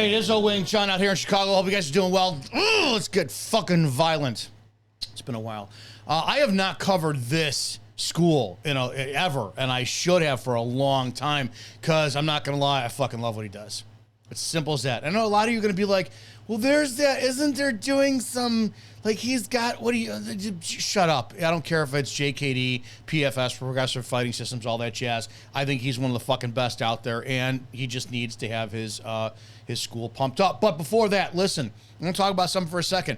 right, Izzo Wing Chun out here in Chicago. Hope you guys are doing well. Let's get fucking violent. It's been a while. I have not covered this school, ever, and I should have for a long time, because I'm not gonna lie, I fucking love what he does. It's simple as that. I know a lot of you are gonna be like, well, there's that, isn't there doing some, like, he's got, what do you, shut up. I don't care if it's JKD, PFS, Progressive Fighting Systems, all that jazz. I think he's one of the fucking best out there, and he just needs to have his school pumped up. But before that, listen, I'm gonna talk about something for a second.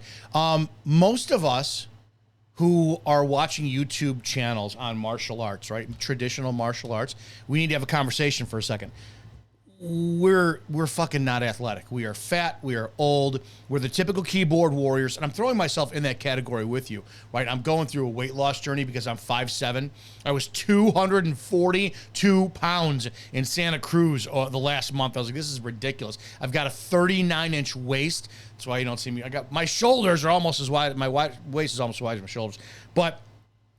Most of us who are watching YouTube channels on martial arts, right? Traditional martial arts. We need to have a conversation for a second. We're fucking not athletic. We are fat. We are old. We're the typical keyboard warriors. And I'm throwing myself in that category with you, right? I'm going through a weight loss journey because I'm 5'7". I was 242 pounds in Santa Cruz the last month. I was like, this is ridiculous. I've got a 39-inch waist. That's why you don't see me. My shoulders are almost as wide. My waist is almost as wide as my shoulders. But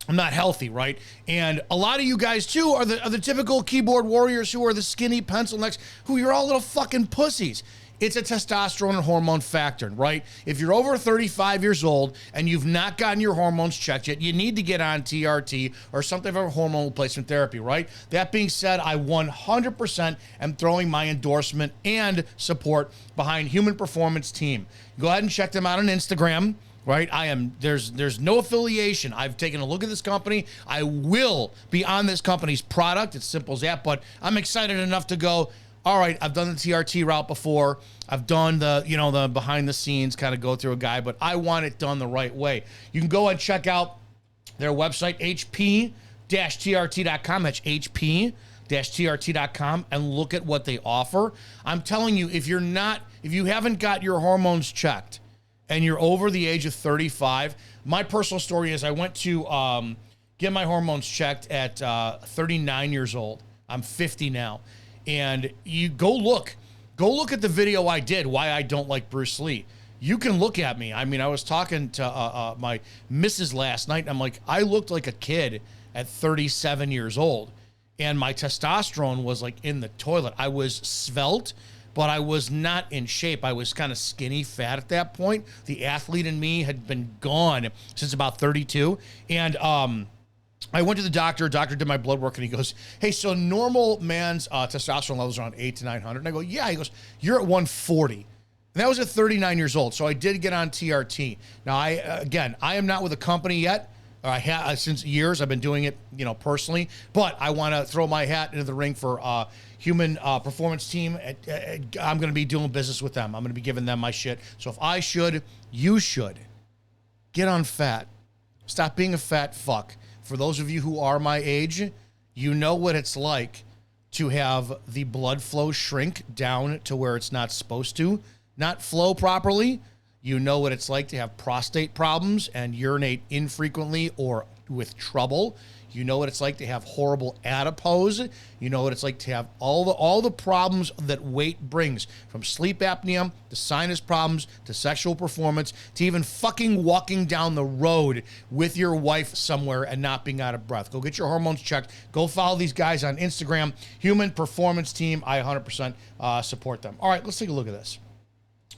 I'm not healthy, right? And a lot of you guys, too, are the typical keyboard warriors who are the skinny pencil necks, who you're all little fucking pussies. It's a testosterone and hormone factor, right? If you're over 35 years old and you've not gotten your hormones checked yet, you need to get on TRT or something of hormone replacement therapy, right? That being said, I 100% am throwing my endorsement and support behind Human Performance Team. Go ahead and check them out on Instagram. Right, there's no affiliation. I've taken a look at this company. I will be on this company's product. It's simple as that. But I'm excited enough to go, all right, I've done the TRT route before. I've done the behind the scenes kind of go through a guy, but I want it done the right way. You can go and check out their website, hp-trt.com. That's hp-trt.com, and look at what they offer. I'm telling you, if you haven't got your hormones checked, and you're over the age of 35, my personal story is I went to get my hormones checked at 39 years old. I'm 50 now. And you go look at the video I did, why I don't like Bruce Lee. You can look at me. I mean, I was talking to my missus last night, and I'm like, I looked like a kid at 37 years old. And my testosterone was like in the toilet. I was svelte, but I was not in shape. I was kind of skinny fat at that point. The athlete in me had been gone since about 32. And I went to the doctor. Doctor did my blood work, and he goes, hey, so normal man's testosterone levels are around 800 to 900. And I go, yeah. He goes, you're at 140. And that was at 39 years old. So I did get on TRT. Now, I am not with a company yet. I have since years. I've been doing it, personally. But I want to throw my hat into the ring for Human Performance Team. I'm going to be doing business with them. I'm going to be giving them my shit. So if I should, you should. Get on fat. Stop being a fat fuck. For those of you who are my age, you know what it's like to have the blood flow shrink down to where it's not supposed to, not flow properly. You know what it's like to have prostate problems and urinate infrequently or with trouble. You know what it's like to have horrible adipose. You know what it's like to have all the problems that weight brings, from sleep apnea to sinus problems to sexual performance to even fucking walking down the road with your wife somewhere and not being out of breath. Go get your hormones checked. Go follow these guys on Instagram, Human Performance Team. I 100% support them. All right, let's take a look at this.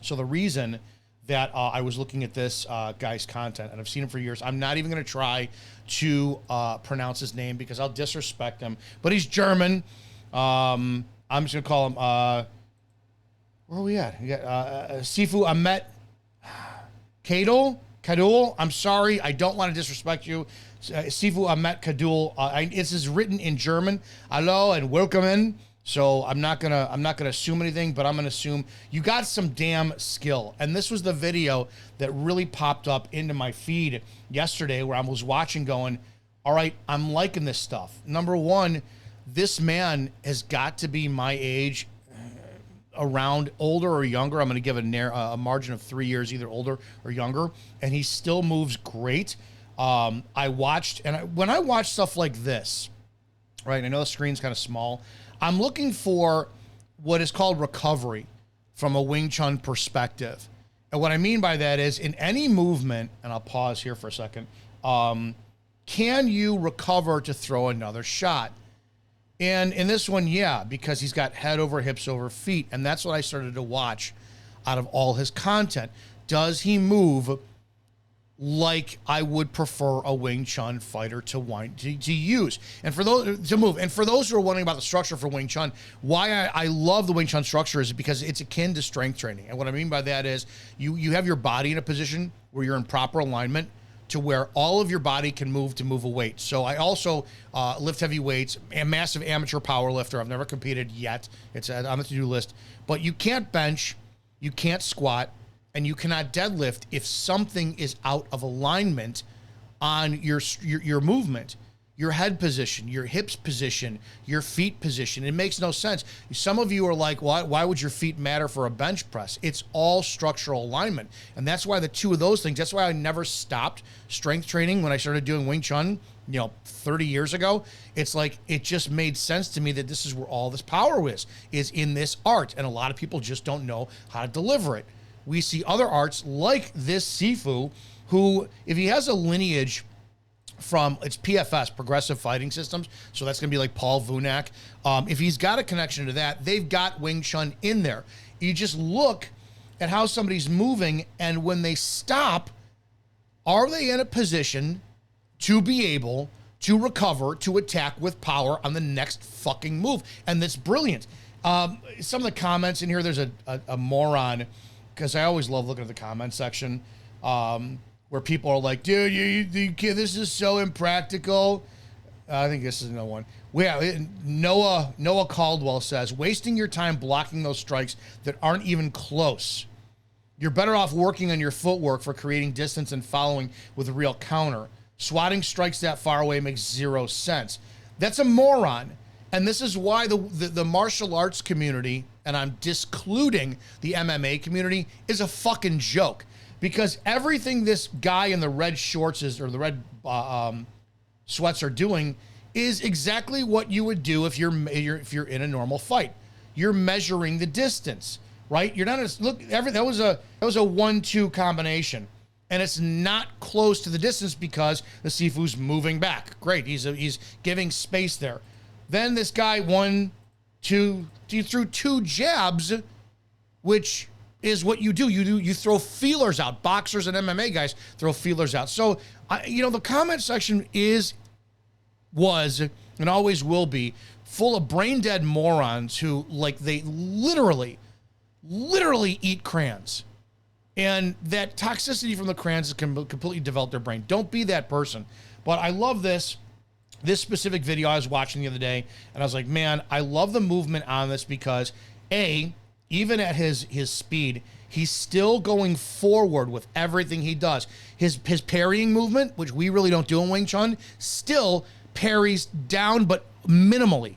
So the reason that I was looking at this guy's content, and I've seen him for years. I'm not even going to try to pronounce his name because I'll disrespect him. But he's German. I'm just going to call him, where are we at? We got Sifu Ahmet Kadul. I'm sorry. I don't want to disrespect you. Sifu Ahmet Kadul. This is written in German. Hello and welcome. So I'm not gonna assume anything, but I'm gonna assume you got some damn skill. And this was the video that really popped up into my feed yesterday, where I was watching going, all right, I'm liking this stuff. Number one, this man has got to be my age, around older or younger. I'm gonna give a margin of 3 years, either older or younger, and he still moves great. When I watch stuff like this, right? I know the screen's kind of small. I'm looking for what is called recovery from a Wing Chun perspective. And what I mean by that is, in any movement, and I'll pause here for a second, can you recover to throw another shot? And in this one, yeah, because he's got head over, hips over, feet. And that's what I started to watch out of all his content. Does he move like I would prefer a Wing Chun fighter to use? And for those to move, and for those who are wondering about the structure for Wing Chun, why I love the Wing Chun structure is because it's akin to strength training. And what I mean by that is you have your body in a position where you're in proper alignment to where all of your body can move to move a weight. So I also lift heavy weights, a massive amateur power lifter. I've never competed yet. It's on the to-do list. But you can't bench, you can't squat, and you cannot deadlift if something is out of alignment on your movement. Your head position, your hips position, your feet position. It makes no sense. Some of you are like, why would your feet matter for a bench press? It's all structural alignment. And that's why the two of those things, that's why I never stopped strength training when I started doing Wing Chun, 30 years ago. It's like, it just made sense to me that this is where all this power is in this art. And a lot of people just don't know how to deliver it. We see other arts like this Sifu, who, if he has a lineage from, it's PFS, Progressive Fighting Systems, so that's going to be like Paul Vunak. If he's got a connection to that, they've got Wing Chun in there. You just look at how somebody's moving, and when they stop, are they in a position to be able to recover, to attack with power on the next fucking move? And that's brilliant. Some of the comments in here, there's a moron, because I always love looking at the comment section, where people are like, dude, you this is so impractical. I think this is another one. Noah Caldwell says, wasting your time blocking those strikes that aren't even close. You're better off working on your footwork for creating distance and following with a real counter. Swatting strikes that far away makes zero sense. That's a moron. And this is why the martial arts community, and I'm discluding the MMA community, is a fucking joke. Because everything this guy in the red shorts or the red sweats are doing is exactly what you would do if you're in a normal fight. You're measuring the distance, right? You're not that was a 1-2 combination, and it's not close to the distance because the Sifu's moving back. Great, he's giving space there. Then this guy he threw 2 jabs, which is what you do. You throw feelers out. Boxers and MMA guys throw feelers out. So, the comment section was, and always will be, full of brain dead morons who, they literally eat crayons. And that toxicity from the crayons can completely develop their brain. Don't be that person. But I love this specific video I was watching the other day, and I was like, man, I love the movement on this because, even at his speed, he's still going forward with everything he does. His parrying movement, which we really don't do in Wing Chun, still parries down, but minimally.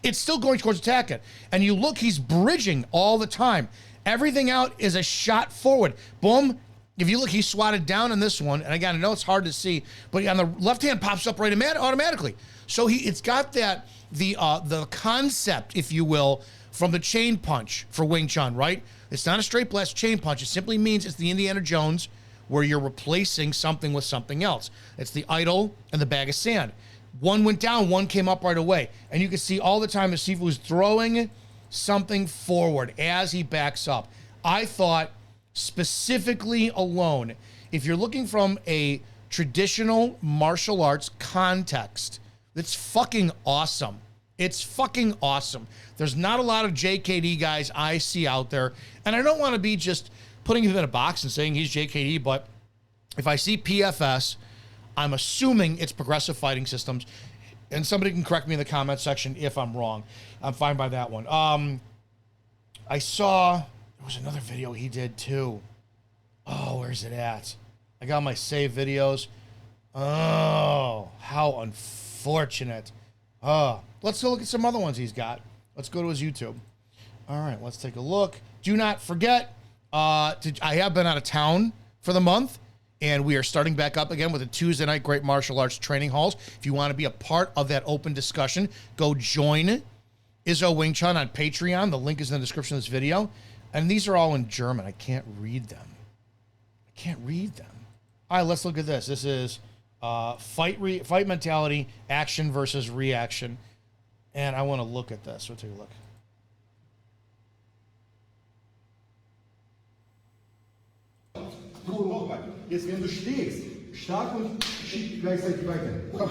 It's still going towards attacking. And you look, he's bridging all the time. Everything out is a shot forward. Boom. If you look, he swatted down on this one. And again, I know it's hard to see, but on the left hand pops up right automatically. So it's got that, the concept, if you will, from the chain punch for Wing Chun, right? It's not a straight blast chain punch. It simply means it's the Indiana Jones where you're replacing something with something else. It's the idol and the bag of sand. One went down, one came up right away. And you can see all the time the Sifu is throwing something forward as he backs up. I thought specifically alone, if you're looking from a traditional martial arts context, that's fucking awesome. It's fucking awesome. There's not a lot of JKD guys I see out there. And I don't want to be just putting him in a box and saying he's JKD, but if I see PFS, I'm assuming it's Progressive Fighting Systems. And somebody can correct me in the comment section if I'm wrong. I'm fine by that one. I saw, there was another video he did too. Oh, where's it at? I got my save videos. Oh, how unfortunate. Let's go look at some other ones he's got. Let's go to his YouTube. All right, let's take a look. Do not forget, I have been out of town for the month, and we are starting back up again with the Tuesday night Great Martial Arts Training Halls. If you want to be a part of that open discussion, go join Izzo Wing Chun on Patreon. The link is in the description of this video. And these are all in German. I can't read them. All right, let's look at this. This is fight mentality, action versus reaction. And I want to look at this. We'll take a look. Nochmal. Jetzt, wenn du schlägst, stark und schieb gleichzeitig weiter. Komm.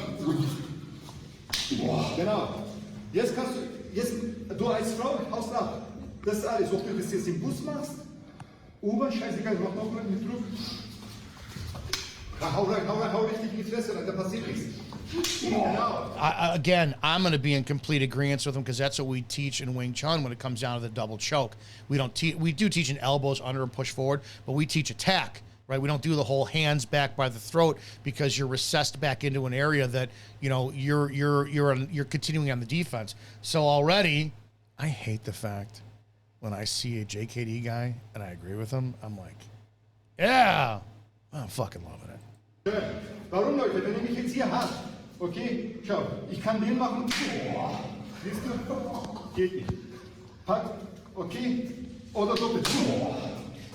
Genau. Jetzt kannst du als Frau haust ab. Das ist alles. Ob du das jetzt im Bus machst, U-Bahn, scheißegal, mach nochmal mit Druck. Hau richtig in die Fresse, da passiert nichts. Again, I'm going to be in complete agreement with him because that's what we teach in Wing Chun when it comes down to the double choke. We do teach in elbows under and push forward, but we teach attack, right? We don't do the whole hands back by the throat because you're recessed back into an area that, you know, you're continuing on the defense. So already, I hate the fact when I see a JKD guy and I agree with him, I'm like, yeah, I'm fucking loving it. Warum, Leute? Wenn ihr mich jetzt hier habt, okay, schau, ich kann den machen. Siehst du? Geht nicht. Pack, okay, oder doppelt.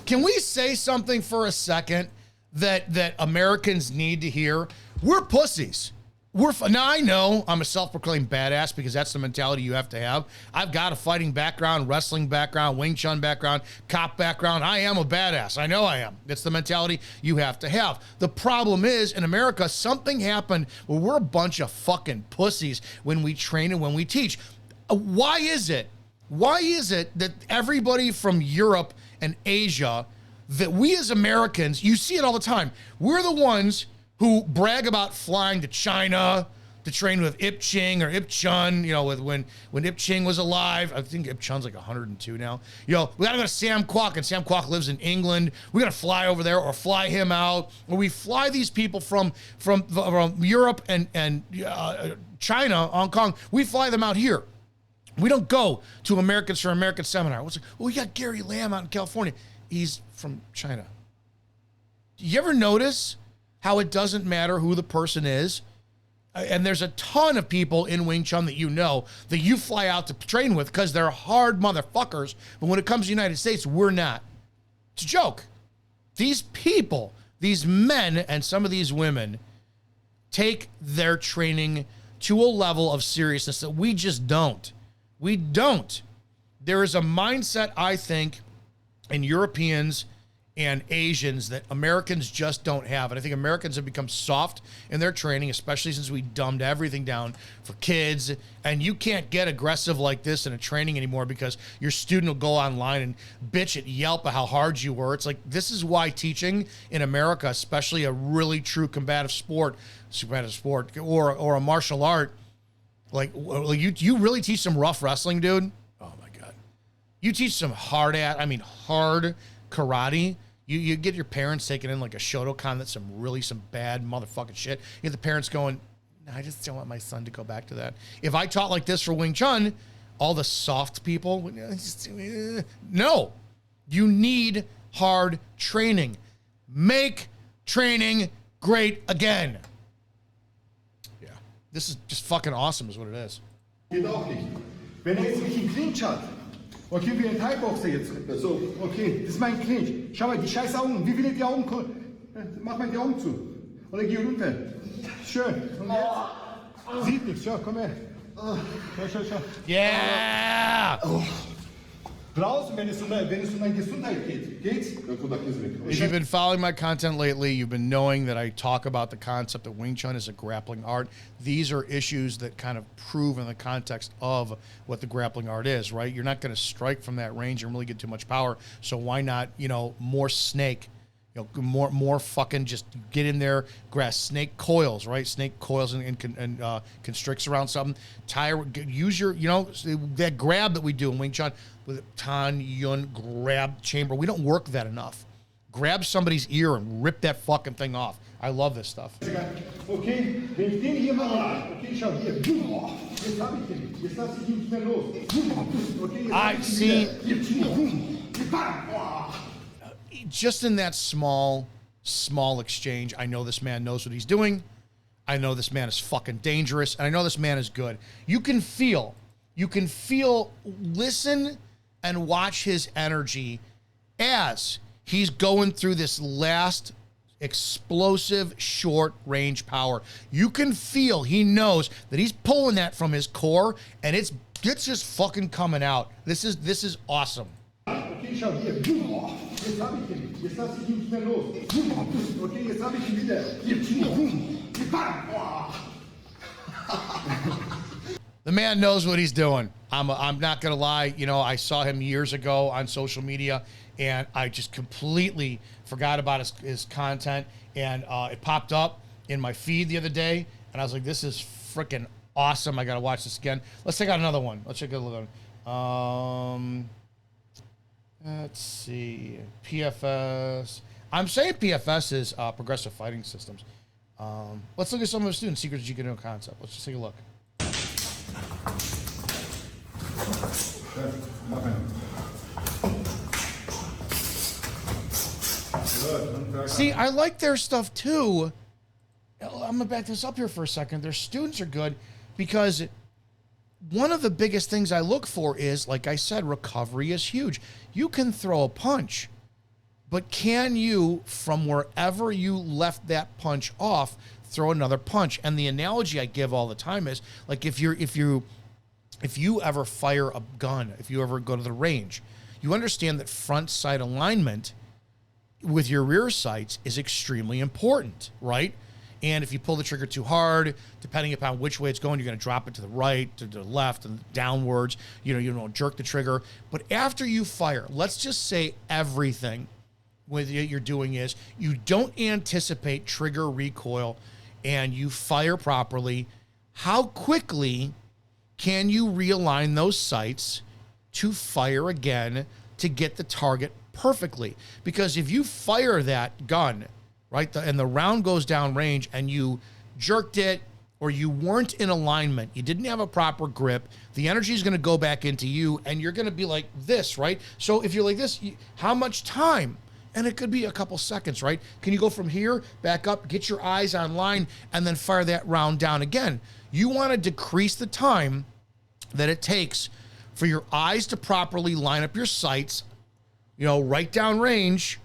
Can we say something for a second that Americans need to hear? We're pussies. Now I know I'm a self-proclaimed badass because that's the mentality you have to have. I've got a fighting background, wrestling background, Wing Chun background, cop background. I am a badass. I know I am. That's the mentality you have to have. The problem is, in America, something happened where we're a bunch of fucking pussies when we train and when we teach. Why is it? Why is it that everybody from Europe and Asia, that we as Americans, you see it all the time, we're the ones who brag about flying to China to train with Ip Ching or Ip Chun, you know, when Ip Ching was alive. I think Ip Chun's like 102 now. You know, we gotta go to Sam Kwok, and Sam Kwok lives in England. We gotta fly over there or fly him out. Or we fly these people from Europe and China, Hong Kong. We fly them out here. We don't go to Americans for American seminar. Well, we got Gary Lamb out in California. He's from China. You ever notice how it doesn't matter who the person is? And there's a ton of people in Wing Chun that you fly out to train with because they're hard motherfuckers. But when it comes to the United States, we're not. It's a joke. These people, these men, and some of these women take their training to a level of seriousness that we just don't. We don't. There is a mindset, I think, in Europeans and Asians that Americans just don't have. And I think Americans have become soft in their training, especially since we dumbed everything down for kids. And you can't get aggressive like this in a training anymore because your student will go online and bitch at Yelp at how hard you were. It's like, this is why teaching in America, especially a really true combative sport, or a martial art, like you really teach some rough wrestling, dude. Oh my God. You teach some hard karate. You get your parents taking in like a Shotokan that's some bad motherfucking shit. You get the parents going, no, I just don't want my son to go back to that. If I taught like this for Wing Chun, all the soft people, no. You need hard training. Make training great again. Yeah. This is just fucking awesome is what it is. Geht auch nicht. Wenn jetzt mich im Clinch hat, okay, wie ein Thai-Boxer jetzt. So, okay, das ist mein Clinch. Schau mal, die scheiß Augen. Wie viele die Augen? Mach mal die Augen zu. Und dann geh runter. Schön. Und jetzt? Sieht nichts. Schau, komm her. Schau. Yeah! Draußen, wenn es um deine Gesundheit geht, geht's? Dann kommt der Käse weg. If you've been following my content lately, you've been knowing that I talk about the concept that Wing Chun is a grappling art. These are issues that kind of prove in the context of what the grappling art is, right? You're not going to strike from that range and really get too much power. So why not, more snake? More fucking just get in there, grab snake coils, right? Snake coils and constricts around something. Use your, that grab that we do in Wing Chun with Tan Yun grab chamber. We don't work that enough. Grab somebody's ear and rip that fucking thing off. I love this stuff. Okay, wenn ich den hier mache, okay, schau hier. Jetzt habe ich den. Jetzt lasse ich ihn nicht mehr los. Okay, I see. Just in that small exchange, I know this man knows what he's doing. I know this man is fucking dangerous. And I know this man is good. You can feel, listen and watch his energy as he's going through this last explosive short range power. You can feel, he knows that he's pulling that from his core, and it's just fucking coming out. This is awesome. Okay, schau hier. Jetzt habe ich ihn. Jetzt lasse ich ihn nicht mehr los. Okay, jetzt habe ich ihn wieder. The man knows what he's doing. I'm not gonna lie. You know, I saw him years ago on social media, and I just completely forgot about his content. And it popped up in my feed the other day, and I was like, "This is freaking awesome! I gotta watch this again." Let's check out another one. Let's check out another one. Let's see. PFS. I'm saying PFS is Progressive Fighting Systems. Let's look at some of the students' secrets you can know concept. Let's just take a look. See, I like their stuff too. I'm gonna back this up here for a second. Their students are good because one of the biggest things I look for is, like I said, recovery is huge. You can throw a punch, but can you, from wherever you left that punch off, throw another punch? And the analogy I give all the time is, like, if you ever fire a gun, if you ever go to the range, you understand that front sight alignment with your rear sights is extremely important, right? And if you pull the trigger too hard, depending upon which way it's going, you're going to drop it to the right, to the left, and downwards. You don't jerk the trigger. But after you fire, let's just say everything with you're doing is you don't anticipate trigger recoil, and you fire properly. How quickly can you realign those sights to fire again to get the target perfectly? Because if you fire that gun, right, and the round goes down range and you jerked it, or you weren't in alignment, you didn't have a proper grip, the energy is going to go back into you, and you're going to be like this, right? So if you're like this, how much time? And it could be a couple seconds, right? Can you go from here, back up, get your eyes online, and then fire that round down again? You want to decrease the time that it takes for your eyes to properly line up your sights, right down range,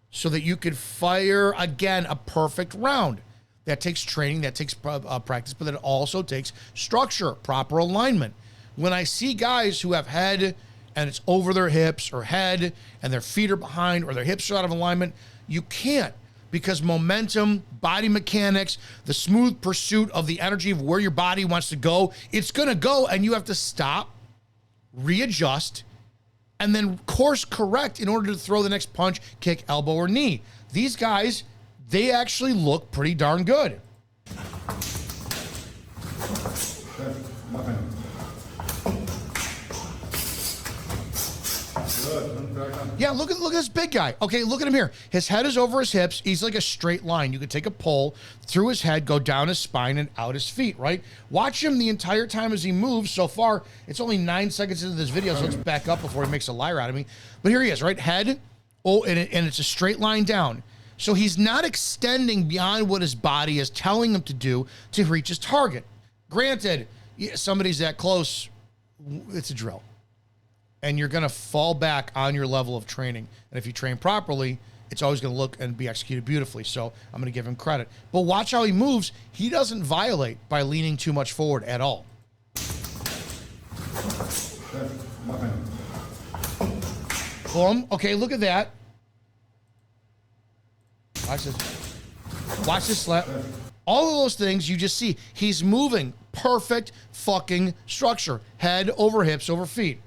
so that you could fire again a perfect round. That takes training, that takes practice, but then it also takes structure, proper alignment. When I see guys who have head and it's over their hips, or head and their feet are behind, or their hips are out of alignment, you can't, because momentum, body mechanics, the smooth pursuit of the energy of where your body wants to go, it's going to go, and you have to stop, readjust, and then course correct in order to throw the next punch, kick, elbow, or knee. These guys, they actually look pretty darn good. Yeah, look at this big guy. Okay, look at him here. His head is over his hips. He's like a straight line. You could take a pole through his head, go down his spine, and out his feet, right? Watch him the entire time as he moves. So far, it's only 9 seconds into this video, so let's back up before he makes a liar out of me. But here he is, right? Head, and it's a straight line down. So he's not extending beyond what his body is telling him to do to reach his target. Granted, somebody's that close, it's a drill. And you're going to fall back on your level of training. And if you train properly, it's always going to look and be executed beautifully. So I'm going to give him credit. But watch how he moves. He doesn't violate by leaning too much forward at all. Boom. Okay, look at that. Watch this. Watch this slap. All of those things you just see. He's moving. Perfect fucking structure. Head over hips over feet.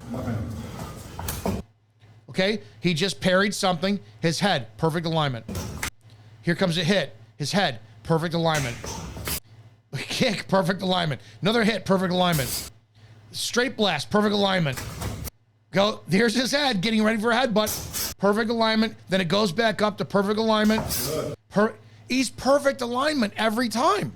Okay? He just parried something. His head, perfect alignment. Here comes a hit. His head, perfect alignment. Kick, perfect alignment. Another hit, perfect alignment. Straight blast, perfect alignment. Go. Here's his head, getting ready for a headbutt. Perfect alignment. Then it goes back up to perfect alignment. He's perfect alignment every time.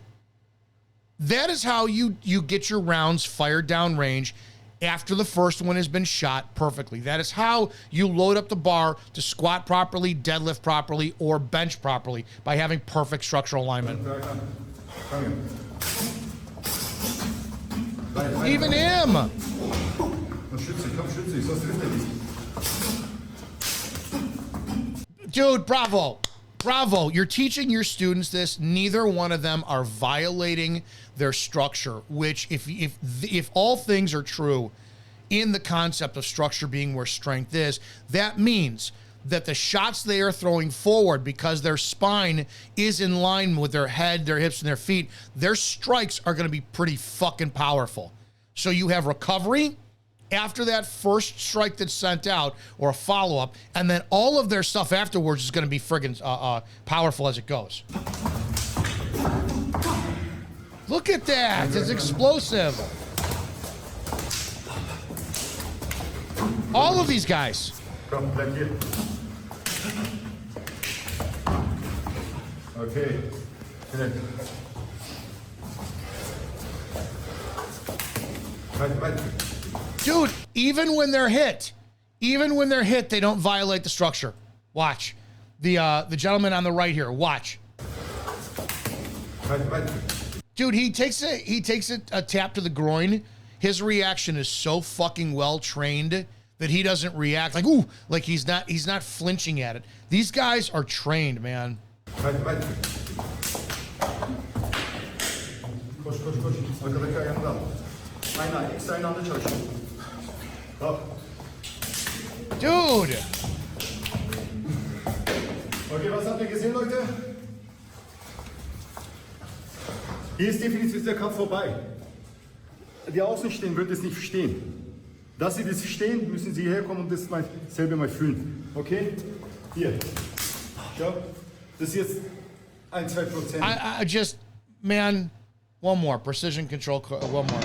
That is how you get your rounds fired down range after the first one has been shot perfectly. That is how you load up the bar to squat properly, deadlift properly, or bench properly, by having perfect structural alignment. Even him. Dude, bravo. Bravo, you're teaching your students this. Neither one of them are violating their structure, which if all things are true in the concept of structure being where strength is, that means that the shots they are throwing forward, because their spine is in line with their head, their hips, and their feet, their strikes are going to be pretty fucking powerful. So you have recovery after that first strike that's sent out, or a follow-up, and then all of their stuff afterwards is going to be friggin' powerful as it goes. Look at that. It's explosive. All of these guys. Okay. Dude, even when they're hit, they don't violate the structure. Watch. The gentleman on the right here, watch. Dude, he takes a tap to the groin. His reaction is so fucking well trained that he doesn't react like, ooh, like he's not flinching at it. These guys are trained, man. Dude! Okay, was habt ihr gesehen, Leute? Hier ist definitiv der Kampf vorbei. Der Außenstehende wird es nicht verstehen. Dass Sie das verstehen, müssen Sie herkommen und das selber mal fühlen. Okay? Hier. Schau. Das ist jetzt 1-2%. I just, man, one more. Precision control, one more.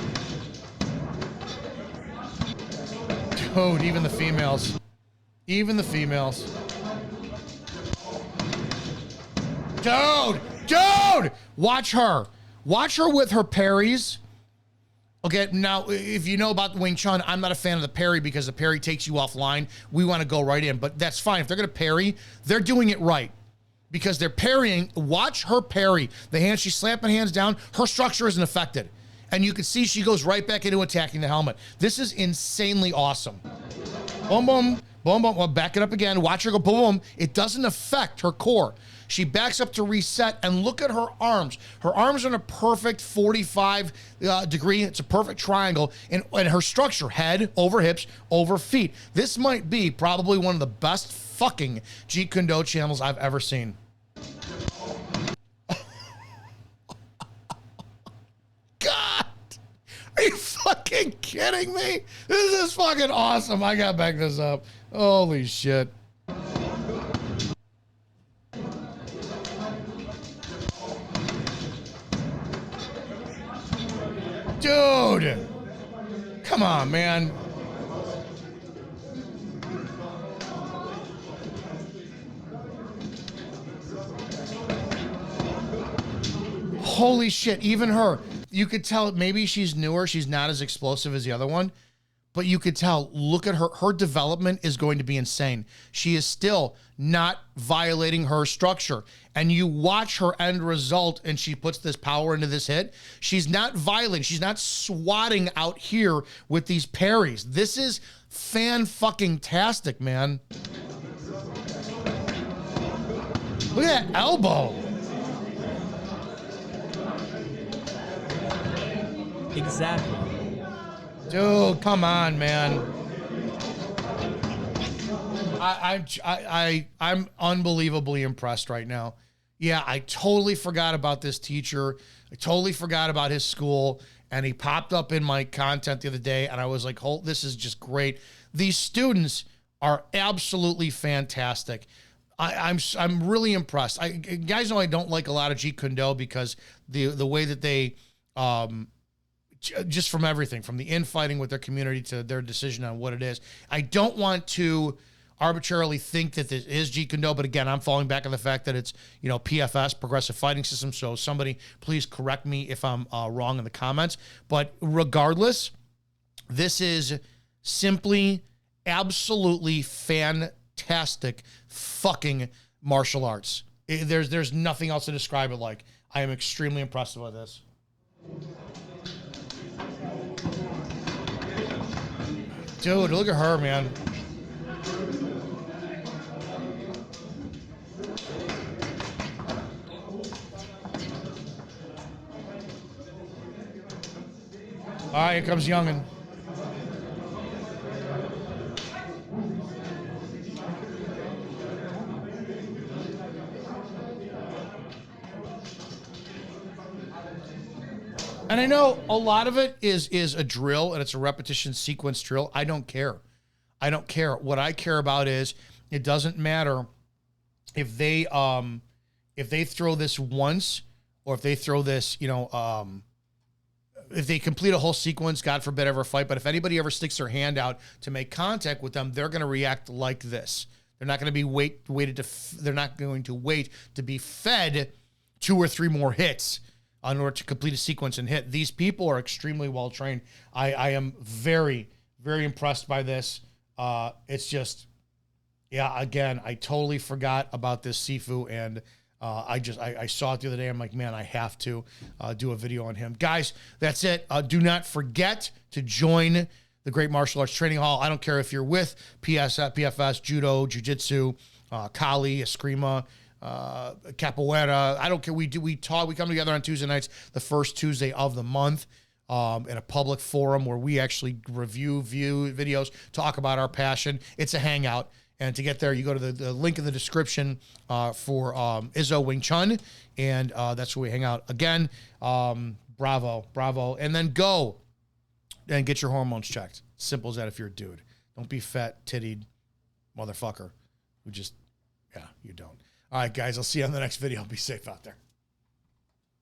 Dude, even the females. Even the females. Dude! Watch her. Watch her with her parries. Okay, now, if you know about Wing Chun, I'm not a fan of the parry because the parry takes you offline. We want to go right in, but that's fine. If they're going to parry, they're doing it right because they're parrying. Watch her parry. The hand, she's slapping hands down. Her structure isn't affected. And you can see she goes right back into attacking the helmet. This is insanely awesome. Boom, boom, boom, boom. Well, back it up again. Watch her go boom, boom. It doesn't affect her core. She backs up to reset, and look at her arms. Her arms are in a perfect 45 degree. It's a perfect triangle. And her structure, head, over hips, over feet. This might be probably one of the best fucking Jeet Kune Do channels I've ever seen. God! Are you fucking kidding me? This is fucking awesome. I gotta back this up. Holy shit. Dude, come on, man. Holy shit, even her. You could tell maybe she's newer. She's not as explosive as the other one, but you could tell, look at her. Her development is going to be insane. She is still not violating her structure. And you watch her end result and she puts this power into this hit. She's not violating. She's not swatting out here with these parries. This is fan-fucking-tastic, man. Look at that elbow. Exactly. Dude, come on, man. I'm unbelievably impressed right now. Yeah, I totally forgot about this teacher. I totally forgot about his school, and he popped up in my content the other day, and I was like, "Oh, this is just great." These students are absolutely fantastic. I'm really impressed. Guys know I don't like a lot of Jeet Kune Do because the way that they just from everything, from the infighting with their community to their decision on what it is. I don't want to arbitrarily think that this is Jeet Kune Do, but again, I'm falling back on the fact that it's, you know, PFS, Progressive Fighting System. So somebody please correct me if I'm wrong in the comments. But regardless, this is simply absolutely fantastic fucking martial arts. There's nothing else to describe it like. I am extremely impressed with this. Dude, look at her, man. All right, here comes Youngin. And I know a lot of it is a drill and it's a repetition sequence drill. I don't care. I don't care. What I care about is it doesn't matter if they throw this once or if they throw this, if they complete a whole sequence, God forbid ever fight, but if anybody ever sticks their hand out to make contact with them, they're going to react like this. They're not going to be they're not going to wait to be fed 2 or 3 more hits in order to complete a sequence and hit. These people are extremely well trained. I am very, very impressed by this. It's just, yeah, again, I totally forgot about this Sifu, and I saw it the other day. I'm like, man, I have to do a video on him. Guys, that's it. Do not forget to join the Great Martial Arts Training Hall. I don't care if you're with PFS, Judo, Jiu-Jitsu, Kali, Eskrima, Capoeira. I don't care. We come together on Tuesday nights, the first Tuesday of the month, in a public forum where we actually view videos, talk about our passion. It's a hangout. And to get there, you go to the link in the description for Izzo Wing Chun, and that's where we hang out. Again, bravo. And then go and get your hormones checked. Simple as that if you're a dude. Don't be fat, tittied motherfucker who just, yeah, you don't. All right, guys, I'll see you on the next video. Be safe out there.